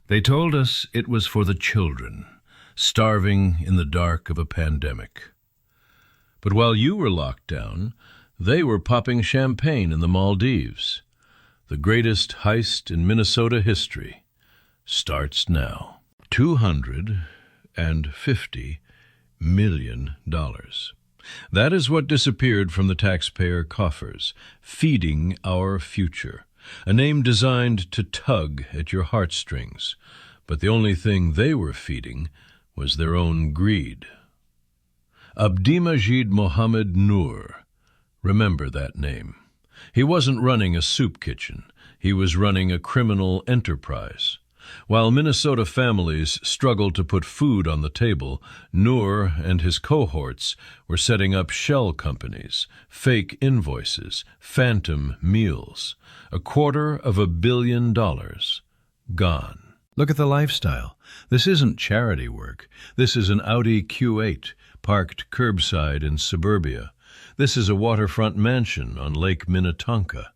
They told us it was for the children, starving in the dark of a pandemic. But while you were locked down, they were popping champagne in the Maldives. The greatest heist in Minnesota history starts now. $250 million. That is what disappeared from the taxpayer coffers, feeding our future. A name designed to tug at your heartstrings, but the only thing they were feeding was their own greed. Abdimajid Mohamed Nur. Remember that name. He wasn't running a soup kitchen. He was running a criminal enterprise. While Minnesota families struggled to put food on the table, Nur and his cohorts were setting up shell companies, fake invoices, phantom meals. $250 million gone. Look at the lifestyle. This isn't charity work. This is an Audi Q8 parked curbside in suburbia. This is a waterfront mansion on Lake Minnetonka.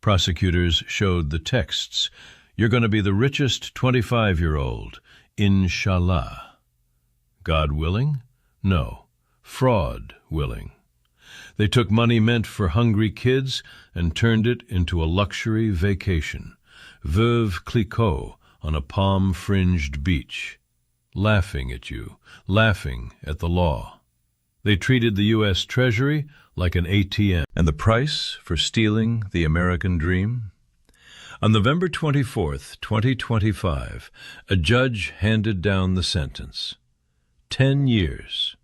Prosecutors showed the texts. You're going to be the richest 25-year-old, inshallah. God willing? No. Fraud willing. They took money meant for hungry kids and turned it into a luxury vacation. Veuve Clicquot on a palm-fringed beach. Laughing at you, laughing at the law. They treated the U.S. Treasury like an ATM. And the price for stealing the American dream? On November 24th, 2025, a judge handed down the sentence. 10 years.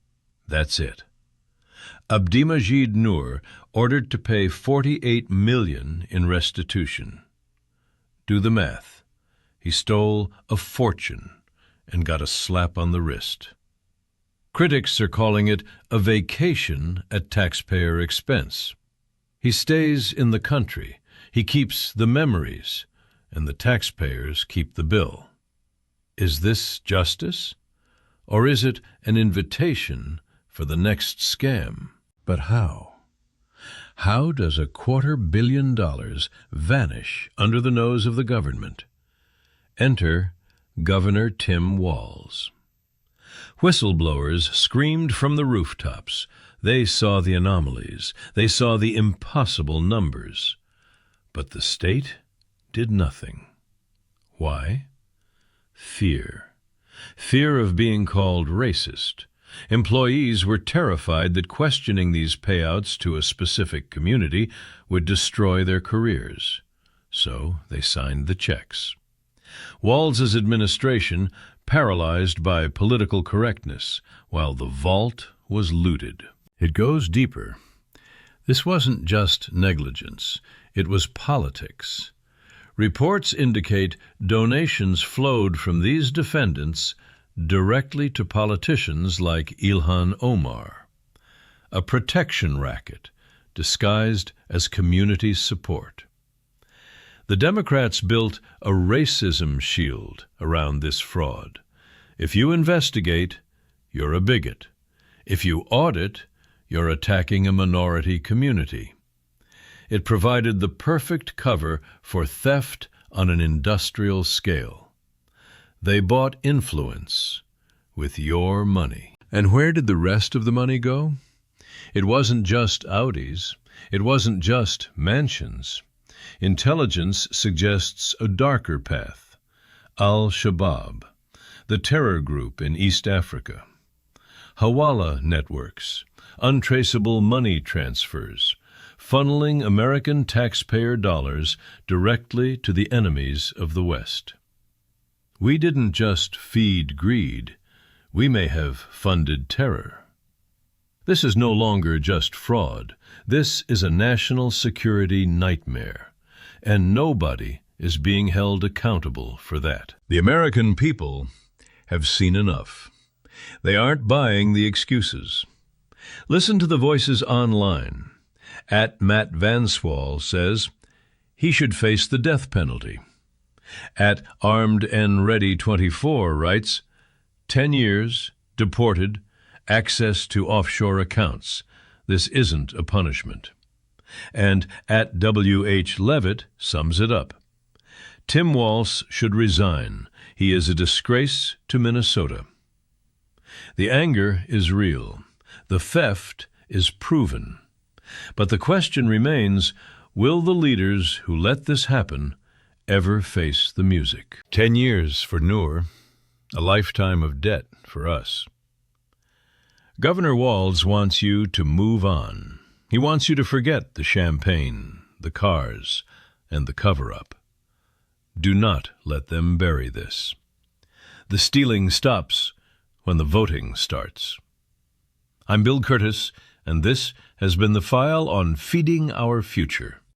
That's it. Abdimajid Nur ordered to pay $48 million in restitution. Do the math. He stole a fortune and got a slap on the wrist. Critics are calling it a vacation at taxpayer expense. He stays in the country. He keeps the memories, and the taxpayers keep the bill. Is this justice? Or is it an invitation for the next scam? But how? How does $250 million vanish under the nose of the government? Enter Governor Tim Walz. Whistleblowers screamed from the rooftops. They saw the anomalies. They saw the impossible numbers. But the state did nothing. Why? Fear. Fear of being called racist. Employees were terrified that questioning these payouts to a specific community would destroy their careers. So they signed the checks. Walz's administration paralyzed by political correctness, while the vault was looted. It goes deeper. This wasn't just negligence. It was politics. Reports indicate donations flowed from these defendants directly to politicians like Ilhan Omar. A protection racket disguised as community support. The Democrats built a racism shield around this fraud. If you investigate, you're a bigot. If you audit, you're attacking a minority community. It provided the perfect cover for theft on an industrial scale. They bought influence with your money. And where did the rest of the money go? It wasn't just Audis. It wasn't just mansions. Intelligence suggests a darker path. Al-Shabaab, the terror group in East Africa. Hawala networks, untraceable money transfers, funneling American taxpayer dollars directly to the enemies of the West. We didn't just feed greed, we may have funded terror. This is no longer just fraud. This is a national security nightmare, and nobody is being held accountable for that. The American people have seen enough. They aren't buying the excuses. Listen to the voices online. @Matt Vanswall says he should face the death penalty. @ArmedandReady24 writes, 10 years, deported, access to offshore accounts. This isn't a punishment. And @WH Levitt sums it up. Tim Walz should resign. He is a disgrace to Minnesota. The anger is real. The theft is proven. But the question remains, will the leaders who let this happen ever face the music? 10 years for Nur, a lifetime of debt for us. Governor Walz wants you to move on. He wants you to forget the champagne, the cars, and the cover-up. Do not let them bury this. The stealing stops when the voting starts. I'm Bill Kurtis, and this has been The File on Feeding Our Future.